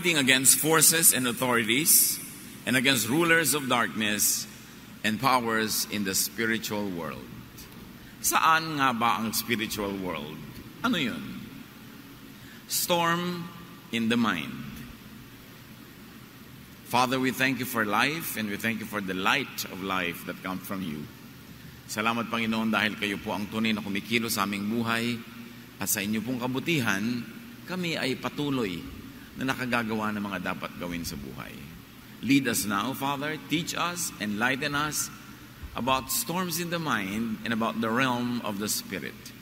fighting against forces and authorities and against rulers of darkness and powers in the spiritual world. Saan nga ba ang spiritual world? Ano yun? Storm in the mind. Father, we thank you for life and we thank you for the light of life that comes from you. Salamat, Panginoon, dahil kayo po ang tunay na kumikilo sa aming buhay at sa inyo pong kabutihan, kami ay patuloy na nakagagawa ng mga dapat gawin sa buhay. Lead us now, Father. Teach us, enlighten us about storms in the mind and about the realm of the Spirit.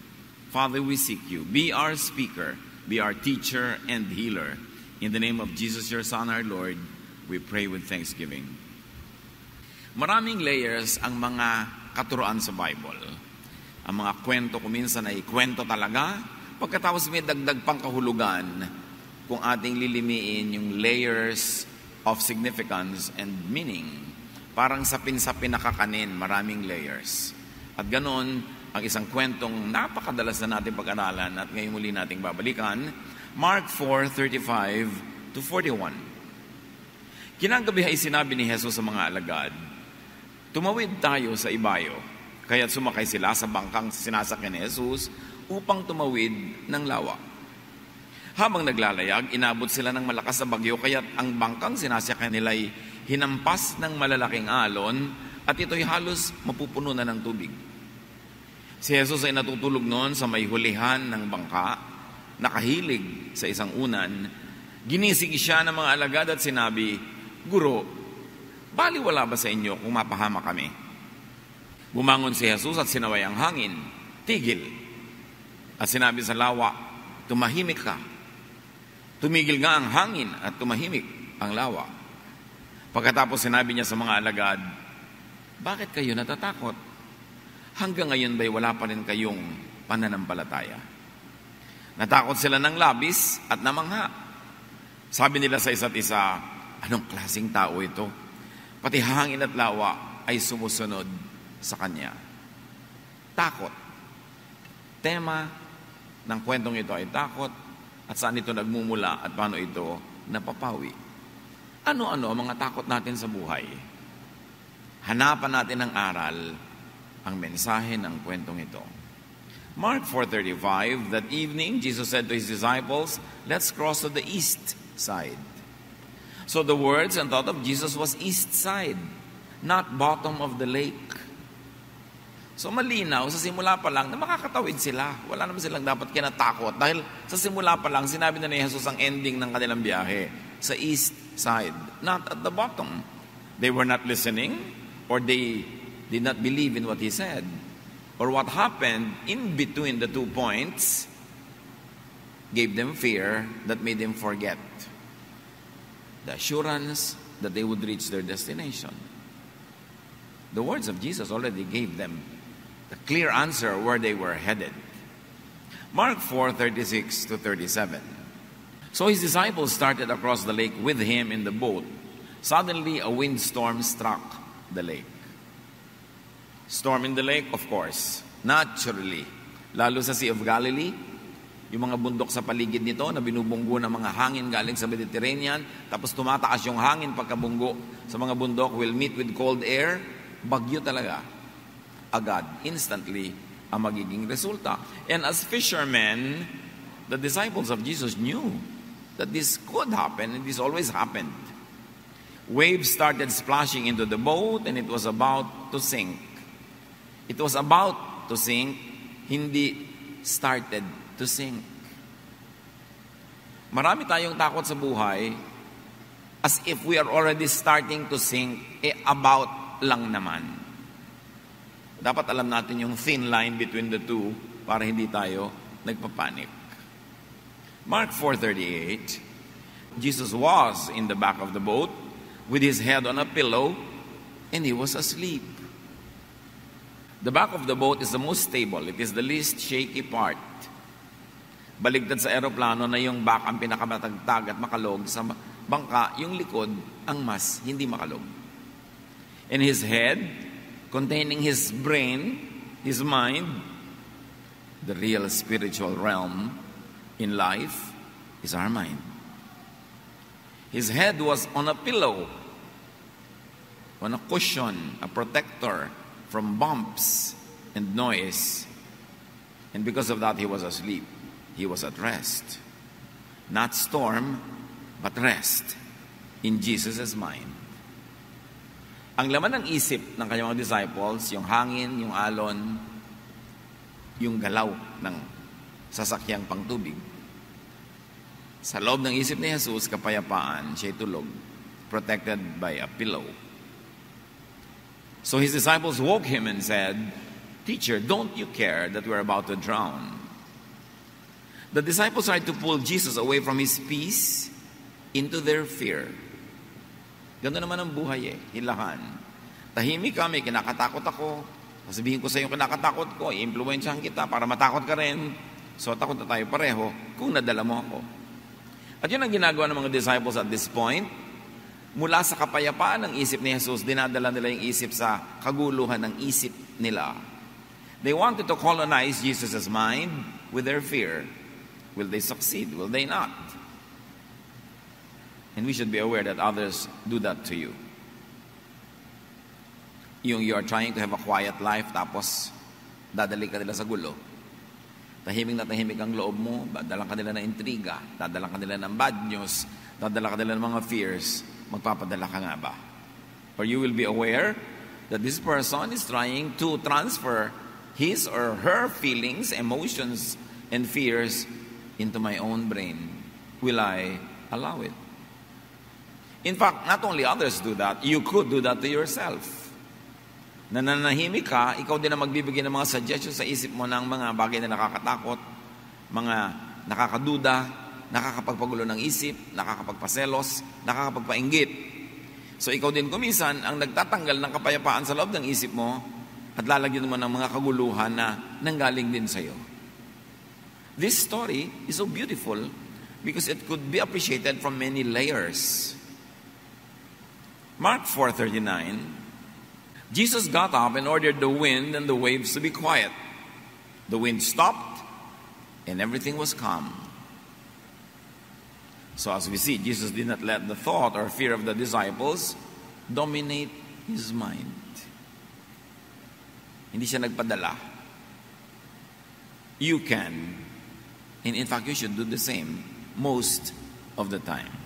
Father, we seek you. Be our speaker, be our teacher and healer. In the name of Jesus, your Son, our Lord, we pray with thanksgiving. Maraming layers ang mga katuruan sa Bible. Ang mga kwento kuminsan ay kwento talaga. Pagkatapos may dagdag pang kahulugan kung ating lilimiin yung layers of significance and meaning. Parang sapin-sapin nakakanin, maraming layers. At ganon, ang isang kwentong napakadalas na natin pag-aralan at ngayon muli nating babalikan, Mark 4:35 to 41. Kinagabi ay sinabi ni Jesus sa mga alagad, tumawid tayo sa ibayo. Kaya't sumakay sila sa bangkang sinasakyan ni Jesus upang tumawid ng lawa. Habang naglalayag, inabot sila ng malakas na bagyo, kaya't ang bangkang sinasakyan nila ay hinampas ng malalaking alon at ito'y halos mapupuno na ng tubig. Si Jesus ay natutulog noon sa may hulihan ng bangka, nakahilig sa isang unan. Ginising siya ng mga alagad at sinabi, Guro, baliwala ba sa inyo kung mapahama kami? Bumangon si Jesus at sinaway ang hangin, tigil. At sinabi sa lawa, tumahimik ka. Tumigil nga ang hangin at tumahimik ang lawa. Pagkatapos sinabi niya sa mga alagad, bakit kayo natatakot? Hanggang ngayon ba'y wala pa rin kayong pananampalataya? Natakot sila ng labis at namangha. Sabi nila sa isa't isa, anong klaseng tao ito? Pati hangin at lawa ay sumusunod sa kanya. Takot. Tema ng kwentong ito ay takot at saan ito nagmumula at paano ito napapawi. Ano-ano ang mga takot natin sa buhay? Hanapan natin ng aral ang mensahe ng kwentong ito. Mark 4:35, that evening, Jesus said to his disciples, let's cross to the east side. So the words and thought of Jesus was east side, not bottom of the lake. So malinaw, sa simula pa lang, na makakatawid sila. Wala naman silang dapat kinatakot. Dahil sa simula pa lang, sinabi na ni Jesus ang ending ng kanilang biyahe. Sa east side, not at the bottom. They were not listening, or they did not believe in what he said. Or what happened in between the 2 points gave them fear that made them forget the assurance that they would reach their destination. The words of Jesus already gave them the clear answer where they were headed. Mark 4:36 to 37. So his disciples started across the lake with him in the boat. Suddenly a windstorm struck the lake. Storm in the lake, of course, naturally. Lalo sa Sea of Galilee, yung mga bundok sa paligid nito na binubunggo ng mga hangin galing sa Mediterranean, tapos tumataas yung hangin pagkabunggo sa mga bundok, will meet with cold air, bagyo talaga. Agad, instantly, ang magiging resulta. And as fishermen, the disciples of Jesus knew that this could happen, and this always happened. Waves started splashing into the boat, and it was about to sink. It was about to sink, hindi started to sink. Marami tayong takot sa buhay as if we are already starting to sink, about lang naman. Dapat alam natin yung thin line between the two para hindi tayo nagpapanik. Mark 4:38, Jesus was in the back of the boat with his head on a pillow and he was asleep. The back of the boat is the most stable. It is the least shaky part. Baligtad sa eroplano na yung back ang pinakamatagtag at makalog, sa bangka, yung likod ang mas hindi makalog. And his head, containing his brain, his mind, the real spiritual realm in life is our mind. His head was on a pillow, on a cushion, a protector from bumps and noise. And because of that, he was asleep. He was at rest. Not storm, but rest in Jesus' mind. Ang laman ng isip ng kanyang mga disciples, yung hangin, yung alon, yung galaw ng sasakyang pangtubig. Sa loob ng isip ni Jesus, kapayapaan, siya'y tulog, protected by a pillow. So his disciples woke him and said, "Teacher, don't you care that we're about to drown?" The disciples tried to pull Jesus away from his peace into their fear. Ganda naman ang buhay hilahan. Tahimik ka, may kinakatakot ako. Sabihin ko sa iyo kinakatakot ko, i-influensyahan kita para matakot ka rin. So takot na tayo pareho kung nadala mo ako. At yun ang ginagawa ng mga disciples at this point. Mula sa kapayapaan ng isip ni Jesus, dinadala nila yung isip sa kaguluhan ng isip nila. They wanted to colonize Jesus' mind with their fear. Will they succeed? Will they not? And we should be aware that others do that to you. Yung you are trying to have a quiet life, tapos dadali ka nila sa gulo. Tahimik na tahimik ang loob mo, dadalang ka nila ng intriga, dadalang ka nila ng bad news, dadalang ka nila ng mga fears, magpapadala ka nga ba? Or you will be aware that this person is trying to transfer his or her feelings, emotions, and fears into my own brain. Will I allow it? In fact, not only others do that, you could do that to yourself. Nananahimik ka, ikaw din ang magbibigay ng mga suggestions sa isip mo ng mga bagay na nakakatakot, mga nakakaduda, nakakapagpagulo ng isip, nakakapagpaselos, nakakapagpainggit. So ikaw din kumisan ang nagtatanggal ng kapayapaan sa loob ng isip mo at lalagyan mo ng mga kaguluhan na nanggaling din sa iyo. This story is so beautiful because it could be appreciated from many layers. Mark 4:39, Jesus got up and ordered the wind and the waves to be quiet. The wind stopped and everything was calm. So as we see, Jesus did not let the thought or fear of the disciples dominate his mind. Hindi siya nagpadala. You can, and in fact, you should do the same most of the time.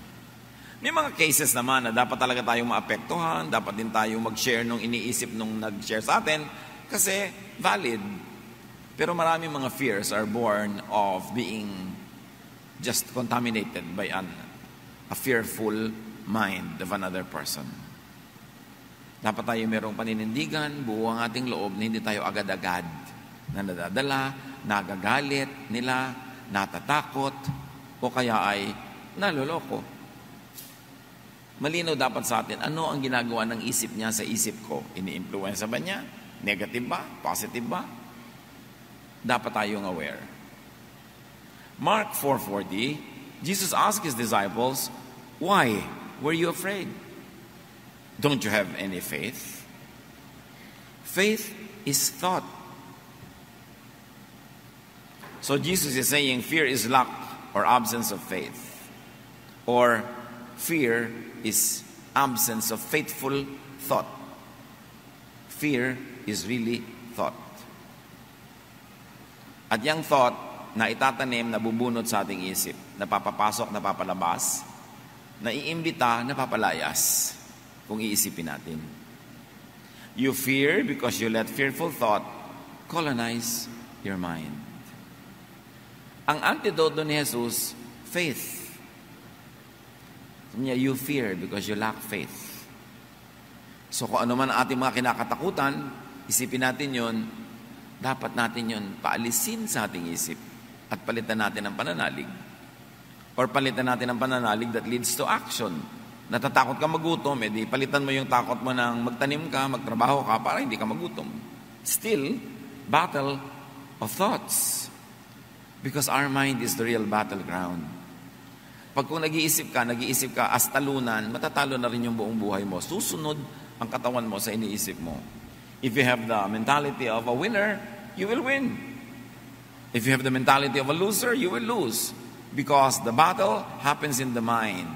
May mga cases naman na dapat talaga tayong maapektuhan, dapat din tayong mag-share nung iniisip nung nag-share sa atin kasi valid. Pero maraming mga fears are born of being just contaminated by a fearful mind of another person. Dapat tayo merong paninindigan, buo ang ating loob na hindi tayo agad-agad na nadadala, nagagalit nila, natatakot, o kaya ay naloloko. Malinaw dapat sa atin, ano ang ginagawa ng isip niya sa isip ko? Ini-influence ba niya? Negative ba? Positive ba? Dapat tayong aware. Mark 4:40, Jesus asked his disciples, "Why were you afraid? Don't you have any faith?" Faith is thought. So Jesus is saying fear is lack or absence of faith. Or fear is absence of faithful thought. Fear is really thought. At yung thought na itatanim, nabubunot sa ating isip, napapapasok, napapalabas, naiimbita, napapalayas, kung iisipin natin. You fear because you let fearful thought colonize your mind. Ang antidote ni Jesus, faith. You fear because you lack faith. So kung ano man ang ating mga kinakatakutan, isipin natin yon, dapat natin yon paalisin sa ating isip at palitan natin ang pananalig. Or palitan natin ang pananalig that leads to action. Natatakot ka magutom, edi palitan mo yung takot mo ng magtanim ka, magtrabaho ka para hindi ka magutom. Still, battle of thoughts. Because our mind is the real battleground. Pag kung nag-iisip ka as talunan, matatalo na rin yung buong buhay mo. Susunod ang katawan mo sa iniisip mo. If you have the mentality of a winner, you will win. If you have the mentality of a loser, you will lose. Because the battle happens in the mind.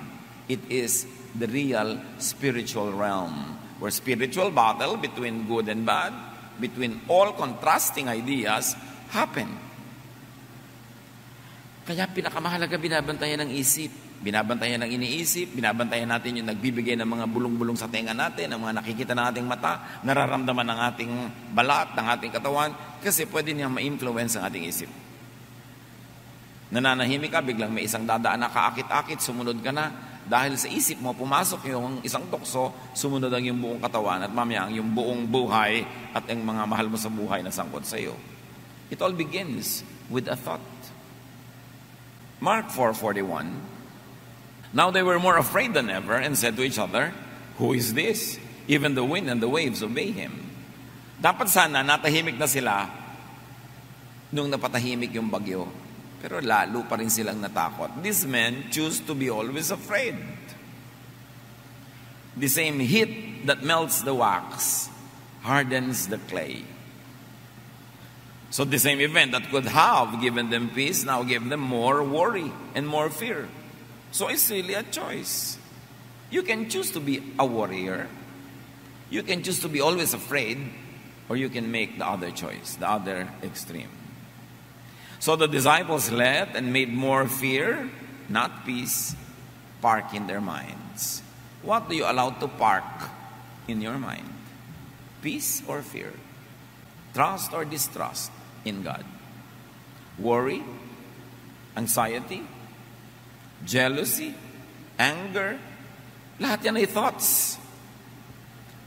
It is the real spiritual realm, where spiritual battle between good and bad, between all contrasting ideas, happen. Kaya pinakamahalaga, binabantayan ng isip. Binabantayan ng iniisip, binabantayan natin yung nagbibigay ng mga bulong-bulong sa tenga natin, ng mga nakikita ng ating mata, nararamdaman ng ating balat, ng ating katawan, kasi pwede niya ma-influence ang ating isip. Nananahimik ka, biglang may isang dadaan na kaakit-akit, sumunod ka na, dahil sa isip mo, pumasok yung isang tukso, sumunod ang yung buong katawan, at mamaya yung buong buhay at ang mga mahal mo sa buhay na sangkot sa iyo. It all begins with a thought. Mark 4:41. Now they were more afraid than ever and said to each other, "Who is this? Even the wind and the waves obey him." Dapat sana natahimik na sila nung napatahimik yung bagyo. Pero lalo pa rin silang natakot. These men choose to be always afraid. The same heat that melts the wax hardens the clay. So the same event that could have given them peace now gave them more worry and more fear. So it's really a choice. You can choose to be a warrior. You can choose to be always afraid, or you can make the other choice, the other extreme. So the disciples let and made more fear, not peace, park in their minds. What do you allow to park in your mind? Peace or fear? Trust or distrust in God? Worry? Anxiety? Jealousy? Anger? Lahat yan ay thoughts.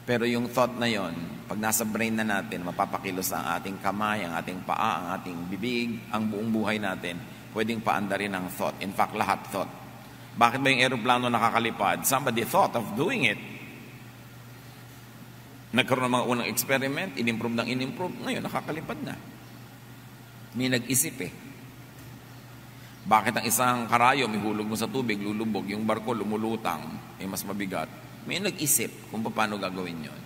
Pero yung thought na yon, pag nasa brain na natin, mapapakilos ang ating kamay, ang ating paa, ang ating bibig, ang buong buhay natin, pwedeng paandarin ng thought. In fact, lahat thought. Bakit ba yung aeroplano nakakalipad? Somebody thought of doing it. Nagkaroon ng mga unang experiment, in-improve, ngayon nakakalipad na. May nag-isip eh. Bakit ang isang karayom ihulog mo sa tubig, lulubog, yung barko lumulutang, mas mabigat? May nag-isip kung paano gagawin yon.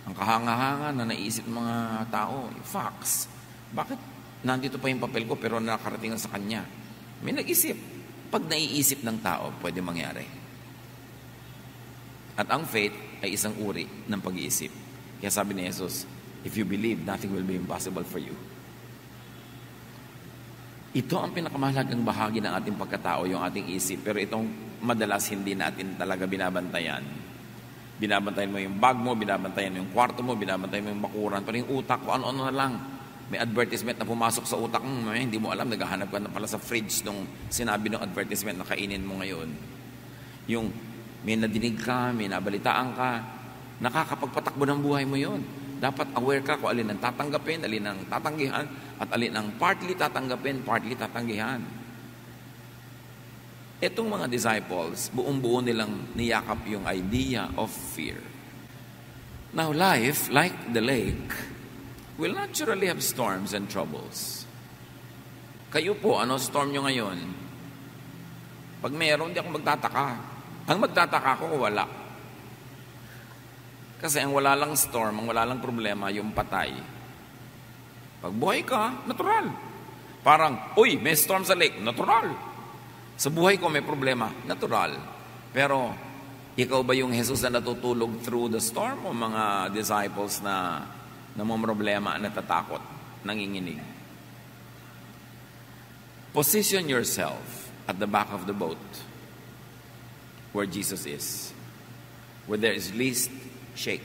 Ang kahanga-hanga na naisip ng mga tao, facts. Bakit nandito pa yung papel ko pero nakarating sa kanya? May nag-isip. Pag naiisip ng tao, pwede mangyari. At ang faith ay isang uri ng pag-iisip. Kaya sabi ni Jesus, if you believe, nothing will be impossible for you. Ito ang pinakamahalagang bahagi ng ating pagkatao, yung ating isip. Pero itong madalas hindi natin talaga binabantayan. Binabantayan mo yung bag mo, binabantayan mo yung kwarto mo, binabantayan mo yung bakuran. Pero yung utak ko, ano-ano na lang. May advertisement na pumasok sa utak mo, hindi mo alam, naghahanap ka na pala sa fridge nung sinabi ng advertisement na kainin mo ngayon. Yung may nadinig ka, may nabalitaan ka, nakakapagpatakbo ng buhay mo yon. Dapat aware ka kung alin ang tatanggapin, alin ang tatanggihan, at alin ang partly tatanggapin, partly tatanggihan. Itong mga disciples, buong-buo nilang niyakap yung idea of fear. Now, life, like the lake, will naturally have storms and troubles. Kayo po, ano storm nyo ngayon? Pag meron, di ako magtataka. Ang magtataka ko, wala. Kasi ang wala lang storm, ang wala lang problema, yung patay. Pag buhay ka, natural. Parang, uy, may storm sa lake, natural. Sa buhay ko may problema, natural. Pero, ikaw ba yung Jesus na natutulog through the storm o mga disciples na namumroblema, natatakot, nanginginig? Position yourself at the back of the boat where Jesus is, where there is least shake.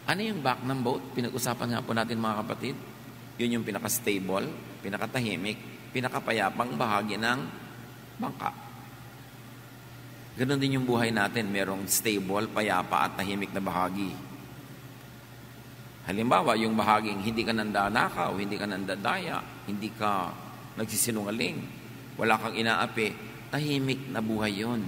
Ano yung back ng boat? Pinag-usapan nga po natin mga kapatid. Yun yung pinaka-stable, pinaka-tahimik, pinaka-payapang bahagi ng bangka. Ganon din yung buhay natin. Merong stable, payapa at tahimik na bahagi. Halimbawa, yung bahaging hindi ka nandanakaw, hindi ka nandadaya, hindi ka nagsisinungaling, wala kang inaapi, tahimik na buhay yun.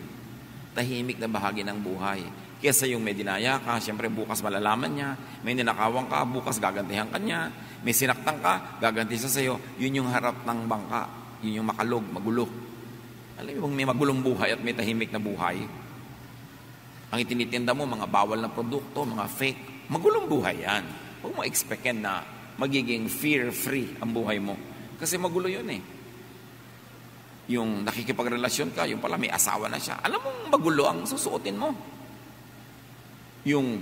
Tahimik na bahagi ng buhay. Kesa yung may dinaya ka, siyempre bukas malalaman niya, may ninakawang ka, bukas gagantihan ka niya, may sinaktan ka, gaganti siya sa'yo. Yun yung harap ng bangka. Yun yung makalog, magulo. Alam mo, may magulong buhay at may tahimik na buhay. Ang itinitinda mo, mga bawal na produkto, mga fake, magulong buhay yan. Huwag mo expectin na magiging fear-free ang buhay mo. Kasi magulo yun eh. Yung nakikipagrelasyon ka, yung pala may asawa na siya. Alam mong magulo ang susuotin mo. Yung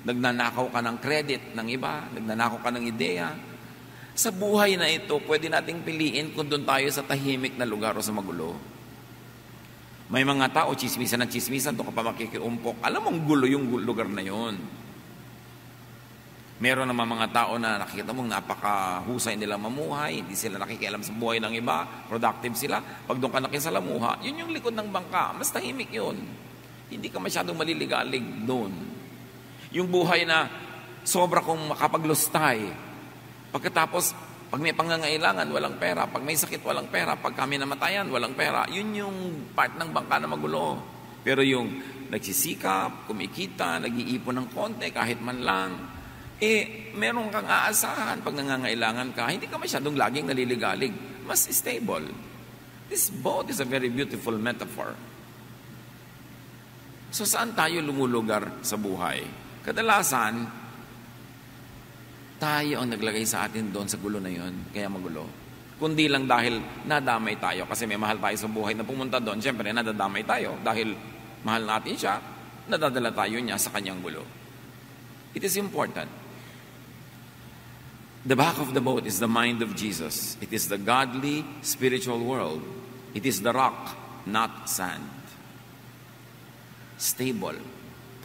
nagnanakaw ka ng credit ng iba, nagnanakaw ka ng ideya. Sa buhay na ito, pwede nating piliin kung doon tayo sa tahimik na lugar o sa magulo. May mga tao, chismisan ng chismisan, doon ka pa makikiumpok. Alam mong gulo yung lugar na yon. Meron naman mga tao na nakikita mong napakahusay nila mamuhay, hindi sila nakikialam sa buhay ng iba, productive sila. Pag doon ka nakisalamuha, yun yung likod ng bangka. Mas tahimik yun. Hindi ka masyadong maliligalig doon. Yung buhay na sobra kong makapaglustay. Pagkatapos, pag may pangangailangan, walang pera. Pag may sakit, walang pera. Pag kami namatayan, walang pera. Yun yung part ng bangka na magulo. Pero yung nagsisikap, kumikita, nag-iipon ng konti, kahit man lang, meron kang aasahan pag nangangailangan ka. Hindi ka masyadong laging naliligalig. Mas stable. This boat is a very beautiful metaphor. So saan tayo lumulugar sa buhay? Kadalasan, tayo ang naglagay sa atin doon sa gulo na yon, kaya magulo. Kundi lang dahil nadamay tayo, kasi may mahal tayo sa buhay na pumunta doon, siyempre nadadamay tayo. Dahil mahal natin siya, nadadala tayo niya sa kanyang gulo. It is important. The back of the boat is the mind of Jesus. It is the godly, spiritual world. It is the rock, not sand. Stable.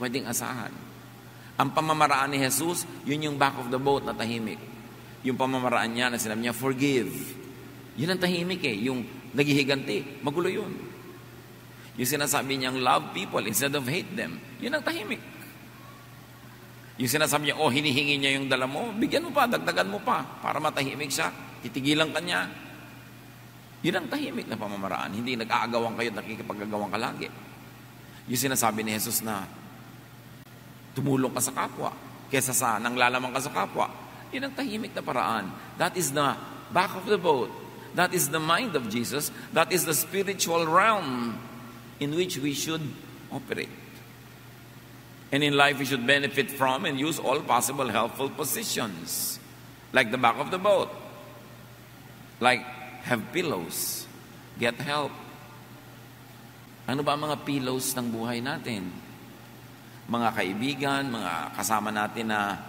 Pwedeng asahan. Ang pamamaraan ni Jesus, yun yung back of the boat na tahimik. Yung pamamaraan niya na sinabi niya, forgive. Yun ang tahimik Yung naghihiganti, magulo yun. Yung sinasabi niyang love people instead of hate them, yun ang tahimik. Yung sinasabi niya, hinihingi niya yung dala mo, bigyan mo pa, dagdagan mo pa, para matahimik siya, titigilan ka niya. Yun ang tahimik na pamamaraan. Hindi nag-aagawan kayo at nakikipag-agawan ka lagi. Yung sinasabi ni Jesus na, tumulong ka sa kapwa, kesa sa nanglalamang ka sa kapwa. Yun ang tahimik na paraan. That is the back of the boat. That is the mind of Jesus. That is the spiritual realm in which we should operate. And in life, we should benefit from and use all possible helpful positions. Like the back of the boat. Like, have pillows. Get help. Ano ba ang mga pillows ng buhay natin? Mga kaibigan, mga kasama natin na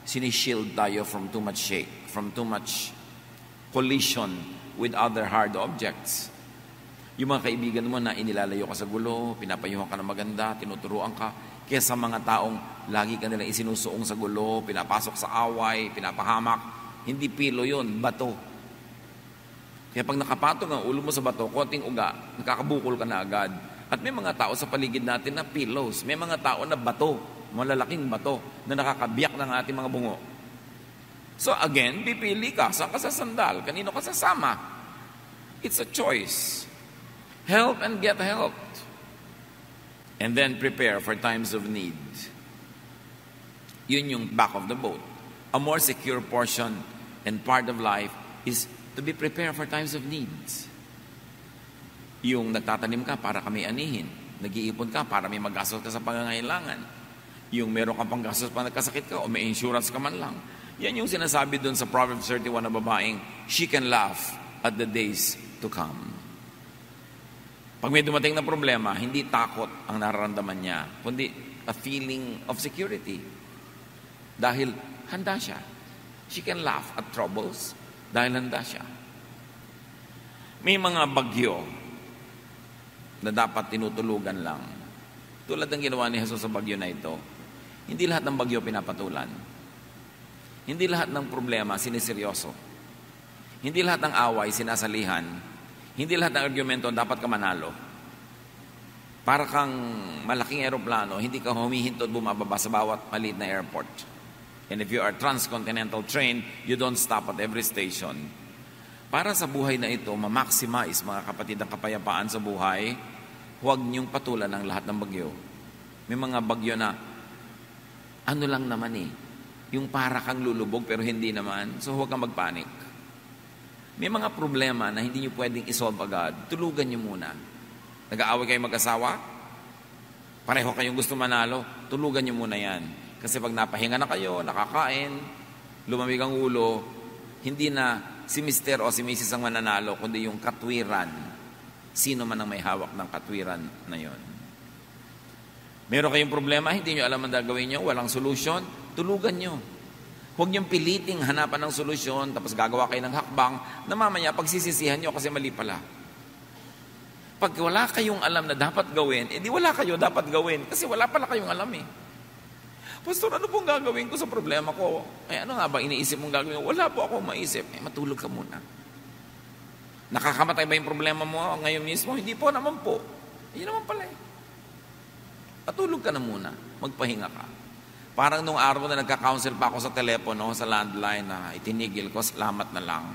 sinishield tayo from too much shake, from too much collision with other hard objects. Yung mga kaibigan mo na inilalayo ka sa gulo, pinapayuhan ka na maganda, tinuturuan ka, kesa mga taong lagi ka nilang isinusuong sa gulo, pinapasok sa away, pinapahamak. Hindi pilo yun, bato. Kaya pag nakapatong ang ulo mo sa bato, konting uga, nakakabukol ka na agad. At may mga tao sa paligid natin na pillows. May mga tao na bato, malalaking bato, na nakakabiyak ng ating mga bungo. So again, pipili ka. Saan ka sa sandal? Kanino ka sasama? It's a choice. Help and get helped. And then prepare for times of need. Yun yung back of the boat. A more secure portion and part of life is to be prepared for times of needs. Yung nagtatanim ka para ka may anihin. Nag-iipon ka para may magastos ka sa pangangailangan. Yung meron kang panggastos pa nagkasakit ka o may insurance ka man lang. Yan yung sinasabi dun sa Proverbs 31 na babaeng, she can laugh at the days to come. Pag may dumating na problema, hindi takot ang nararamdaman niya, kundi a feeling of security. Dahil handa siya. She can laugh at troubles dahil handa siya. May mga bagyo na dapat tinutulugan lang. Tulad ng ginawa ni Jesus sa bagyo na ito, hindi lahat ng bagyo pinapatulan. Hindi lahat ng problema siniseryoso. Hindi lahat ng away sinasalihan. Hindi lahat ng argumento dapat ka manalo. Para kang malaking eroplano, hindi ka humihinto at bumababa sa bawat maliit na airport. And if you are transcontinental train, you don't stop at every station. Para sa buhay na ito, ma-maximize mga kapatid ang kapayapaan sa buhay, huwag niyong patulan ang lahat ng bagyo. May mga bagyo na, ano lang naman yung para kang lulubog pero hindi naman, so huwag kang magpanik. May mga problema na hindi niyo pwedeng isolve agad, tulugan niyo muna. Nag-aaway kayo mag-asawa? Pareho kayong gusto manalo, tulugan niyo muna yan. Kasi pag napahinga na kayo, nakakain, lumamig ang ulo, hindi na si Mr. o si Mrs. ang mananalo, kundi yung katwiran Sino man ang may hawak ng katwiran na yon. Meron kayong problema, hindi nyo alam ang gagawin nyo, walang solusyon, tulugan nyo. Huwag niyong piliting hanapan ng solusyon, tapos gagawa kayo ng hakbang, na mamaya pagsisisihan nyo kasi mali pala. Pag wala kayong alam na dapat gawin, edi wala kayo dapat gawin, kasi wala pala kayong alam eh. Pastor, ano pong gagawin ko sa problema ko? Ano nga ba iniisip mong gagawin? Wala po akong maisip. Matulog ka muna. Nakakamatay ba yung problema mo ngayon mismo? Hindi po naman po. Hindi naman pala eh. Patulog ka na muna. Magpahinga ka. Parang nung araw na nagka-counsel pa ako sa telepono, sa landline, na itinigil ko, salamat na lang.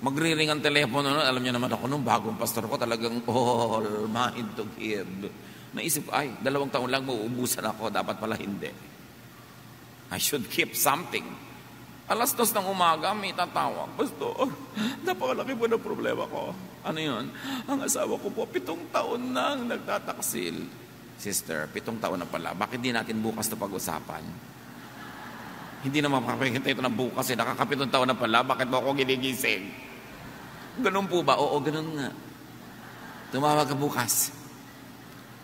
Magriring ang telepono, alam niyo naman ako, nung bagong pastor ko, talagang all mind to give. Naisip ko, 2 taon lang mauubusan ako, dapat pala hindi. I should keep something. 2:00 ng umaga, may tatawag, Pastor, napakalaki po ng problema ko. Ano yun? Ang asawa ko po, 7 taon nang nagtataksil. Sister, 7 taon na pala, bakit di natin bukas na pag-usapan? Hindi naman makakita ito na bukas, nakaka-7 taon na pala, bakit mo ako ginigising? Ganun po ba? Oo, ganun nga. Tumawag ka bukas.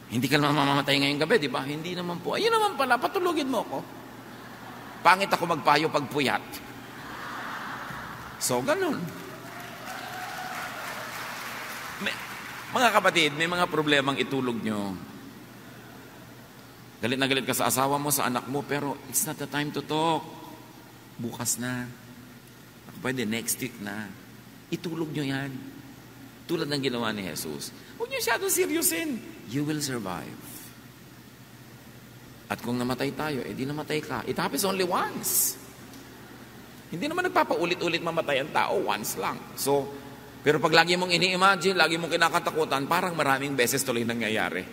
Hindi ka naman mamamatay ngayong gabi, di ba? Hindi naman po. Ayun naman pala, patulugin mo ako. Pangit ako magpayo pag puyat. So, ganun. Mga kapatid, may mga problemang itulog nyo. Galit na galit ka sa asawa mo, sa anak mo, pero it's not the time to talk. Bukas na. Pwede, next week na. Itulog nyo yan. Tulad ng ginawa ni Jesus. Huwag nyo siyadong seryosin. You will survive. At kung namatay tayo, di namatay ka. It happens only once. Hindi naman nagpapaulit-ulit mamatay ang tao, once lang. So, pero pag lagi mong ini-imagine, lagi mong kinakatakutan, parang maraming beses tuloy nangyayari.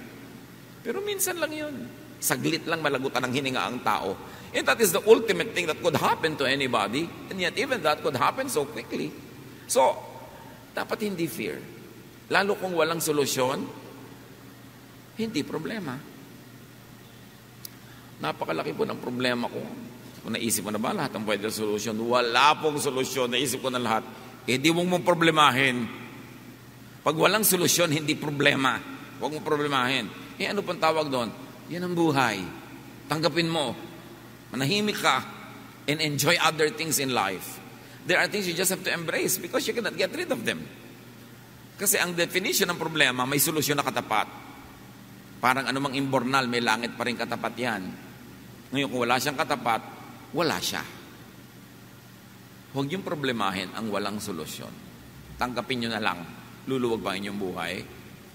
Pero minsan lang yun. Saglit lang malagutan ng hininga ang tao. And that is the ultimate thing that could happen to anybody. And yet even that could happen so quickly. So, dapat hindi fear. Lalo kung walang solusyon, hindi problema. Napakalaki po ng problema ko. Kung naisip mo na ba lahat ang pwede na solusyon? Wala pong solusyon. Naisip ko na lahat. Di mong problemahin. Pag walang solusyon, hindi problema. Huwag mong problemahin. Ano pang tawag doon? Yan ang buhay. Tanggapin mo. Manahimik ka and enjoy other things in life. There are things you just have to embrace because you cannot get rid of them. Kasi ang definition ng problema, may solusyon na katapat. Parang anumang imbornal, may langit pa rin katapat yan. Ngayon, kung wala siyang katapat, wala siya. Huwag yung problemahin ang walang solusyon. Tanggapin nyo na lang. Luluwag pa inyong buhay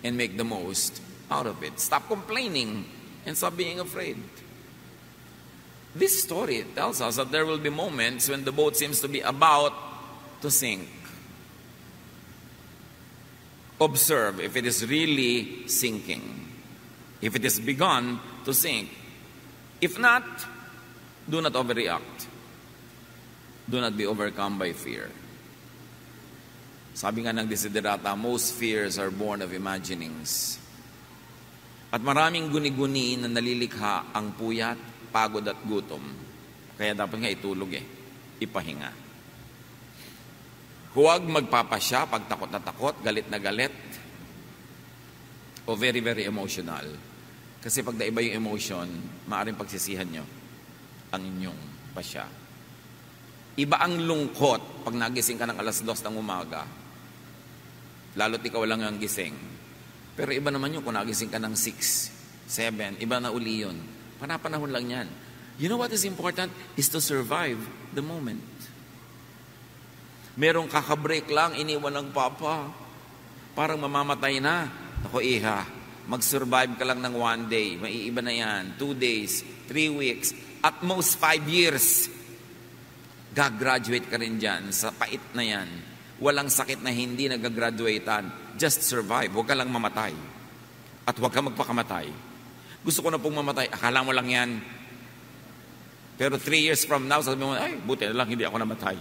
and make the most out of it. Stop complaining and stop being afraid. This story tells us that there will be moments when the boat seems to be about to sink. Observe if it is really sinking. If it has begun to sink. If not, do not overreact. Do not be overcome by fear. Sabi nga ng Desiderata, most fears are born of imaginings. At maraming guni-guni na nalilikha ang puyat, pagod at gutom. Kaya dapat nga itulog ipahinga. Huwag magpapasya pag takot na takot, galit na galit, o very, very emotional. Kasi pag naiba yung emotion, maaaring pagsisihan nyo ang inyong pasya. Iba ang lungkot pag nagising ka ng 2:00 ng umaga. Lalo't ikaw lang ang gising. Pero iba naman yun kung nagising ka ng 6, 7, iba na uli yun. Panapanahon lang yan. You know what is important? Is to survive the moment. Merong kakabreak lang, iniwan ng papa. Parang mamamatay na. Ako, iha. Mag-survive ka lang ng 1 day. Maiiba na yan. 2 days, 3 weeks, at most 5 years. Gagraduate ka rin dyan sa pait na yan. Walang sakit na hindi nagagraduatean. Just survive. Huwag ka lang mamatay. At huwag ka magpakamatay. Gusto ko na pong mamatay. Akala mo lang yan. Pero 3 years from now, sabi mo, ay, buti na lang hindi ako namatay.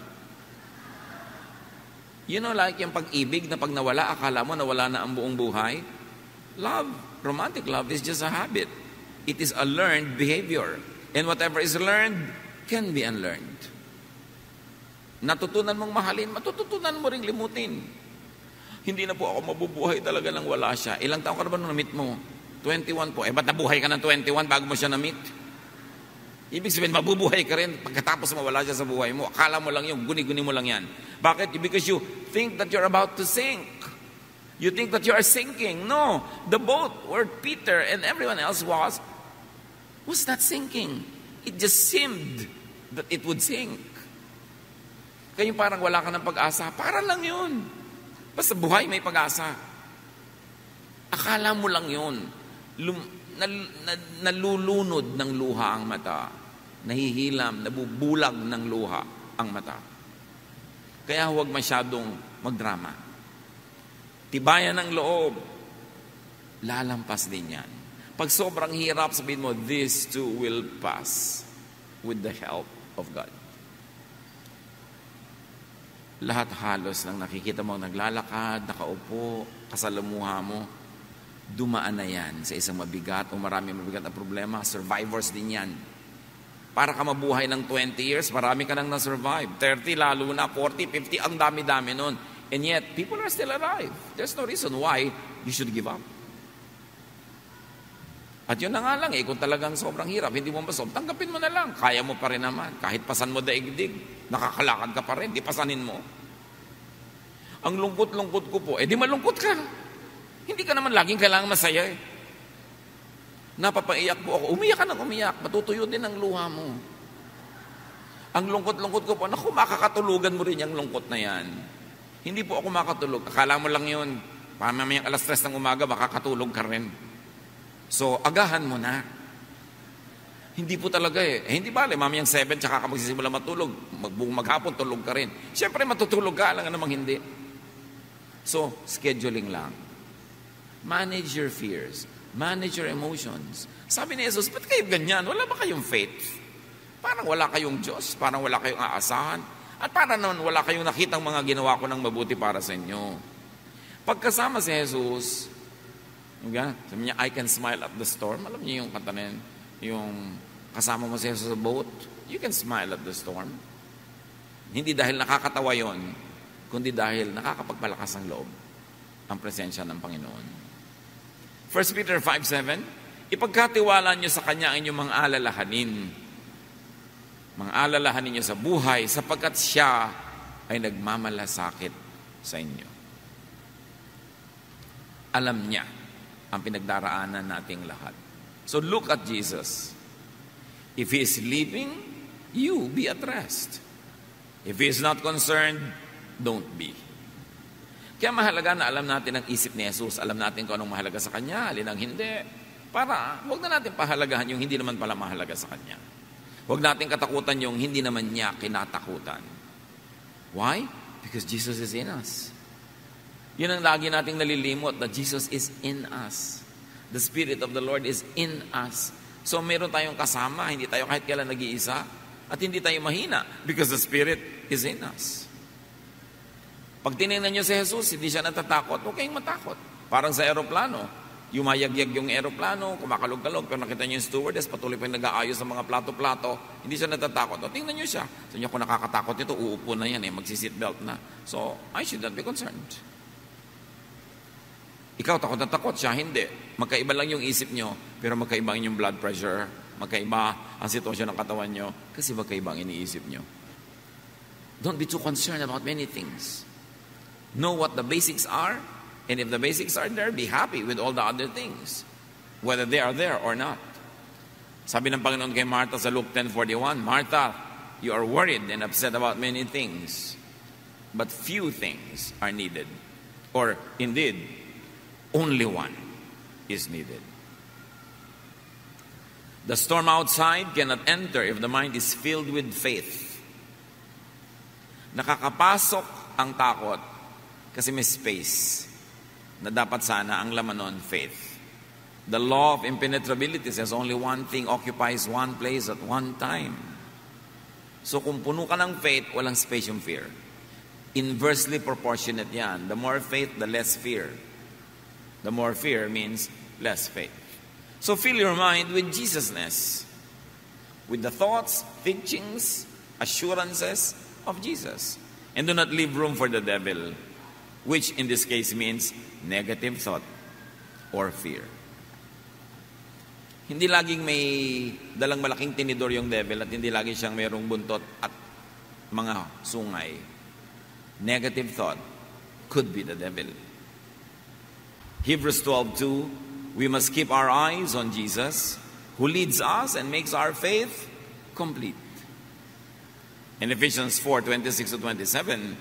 You know, like yung pag-ibig na pag nawala, akala mo nawala na ang buong buhay. Love, romantic love is just a habit. It is a learned behavior. And whatever is learned can be unlearned. Natutunan mong mahalin, matututunan mo ring limutin. Hindi na po ako mabubuhay talaga nang wala siya. Ilang taon ka na ba nung na-meet mo? 21 po. Ba't nabuhay ka ng 21 bago mo siya na-meet? Ibig sabihin, mabubuhay ka rin pagkatapos mawala siya sa buhay mo. Akala mo lang yun, guni-guni mo lang yan. Bakit? Because you think that you're about to sink. You think that you are sinking. No, the boat where Peter and everyone else was not sinking. It just seemed that it would sink. Kaya parang wala ka ng pag-asa. Para lang yun. Basta buhay may pag-asa. Akala mo lang yun. Nalulunod ng luha ang mata. Nahihilam, nabubulag ng luha ang mata. Kaya huwag masyadong magdrama. Tibayan ng loob. Lalampas din yan. Pag sobrang hirap, sabihin mo, this too will pass with the help of God. Lahat halos ng nakikita mo naglalakad, nakaupo, kasalamuha mo, dumaan na yan sa isang mabigat o marami mabigat na problema. Survivors din yan. Para ka mabuhay ng 20 years, marami ka nang na-survive. 30 lalo na, 40, 50, ang dami-dami nun. And yet, people are still alive. There's no reason why you should give up. At yun na nga lang kung talagang sobrang hirap, hindi mo masob, tanggapin mo na lang. Kaya mo pa rin naman. Kahit pasan mo daigdig, nakakalakad ka pa rin, di pasanin mo. Ang lungkot-lungkot ko po, di malungkot ka. Hindi ka naman laging kailangan masaya eh. Napapaiyak po ako, umiyak ka nang umiyak, matutuyo din ang luha mo. Ang lungkot-lungkot ko po, naku, makakatulugan mo rin yung lungkot na yan. Hindi po ako makatulog, akala mo lang yun, mamayang alas 3 ng umaga, makakatulog ka rin. So, agahan mo na. Hindi po talaga eh. Hindi bale, mamayang 7, tsaka ka magsisimula matulog. Maghapon, tulog ka rin. Siyempre, matutulog ka, alam nga namang hindi. So, scheduling lang. Manage your fears. Manage your emotions. Sabi ni Jesus, ba't kayo ganyan? Wala ba kayong faith? Parang wala kayong Diyos. Parang wala kayong aasahan. At parang naman wala kayong nakitang mga ginawa ko ng mabuti para sa inyo. Pagkasama si Jesus, sabi niya, I can smile at the storm. Alam niyo yung kanta na yun, yung kasama mo sa boat, you can smile at the storm. Hindi dahil nakakatawa yon, kundi dahil nakakapagpalakas ang loob ang presensya ng Panginoon. 1 Peter 5:7, ipagkatiwala niyo sa Kanya ang inyong mga alalahanin. Mga alalahanin niyo sa buhay sapagkat Siya ay nagmamalasakit sa inyo. Alam niya ang pinagdaraanan nating lahat. So look at Jesus. If He is sleeping, you be at rest. If He is not concerned, don't be. Kaya mahalaga na alam natin ang isip ni Jesus. Alam natin kung anong mahalaga sa Kanya, alin ang hindi. Para huwag na natin pahalagahan yung hindi naman pala mahalaga sa Kanya. Huwag natin katakutan yung hindi naman niya kinatakutan. Why? Because Jesus is in us. Yun ang lagi nating nalilimot, that Jesus is in us. The Spirit of the Lord is in us. So meron tayong kasama, hindi tayo kahit kailan nag-iisa, at hindi tayo mahina because the Spirit is in us. Pag tinignan nyo si Jesus, hindi siya natatakot, huwag kayong matakot. Parang sa aeroplano, yumayagyag yung aeroplano, kumakalog-kalog, pero nakita nyo yung stewardess, patuloy pa yung nag-aayos ng mga plato-plato, hindi siya natatakot. O tingnan nyo siya. Sabi niya, kung nakakatakot ito, uupo na yan, magsi-seatbelt na. So, I should not be concerned. Ikaw takot na takot, siya hindi. Magkaiba lang yung isip nyo, pero magkaiba yung blood pressure, magkaiba ang sitwasyon ng katawan nyo, kasi magkaiba ang iniisip nyo. Don't be too concerned about many things. Know what the basics are, and if the basics are there, be happy with all the other things, whether they are there or not. Sabi ng Panginoon kay Martha sa Luke 10:41, Martha, you are worried and upset about many things, but few things are needed. Or indeed, only one is needed. The storm outside cannot enter if the mind is filled with faith. Nakakapasok ang takot kasi may space na dapat sana ang laman nun, faith. The law of impenetrability says only one thing occupies one place at one time. So kung puno ka ng faith, walang space yung fear. Inversely proportionate yan. The more faith, the less fear. The more fear means less faith. So fill your mind with Jesusness, with the thoughts, teachings, assurances of Jesus. And do not leave room for the devil. which in this case means negative thought or fear. Hindi laging may dalang malaking tinidor yung devil at hindi lagi siyang mayroong buntot at mga sungay. Negative thought could be the devil. Hebrews 12:2, we must keep our eyes on Jesus, who leads us and makes our faith complete. In Ephesians 4:26-27,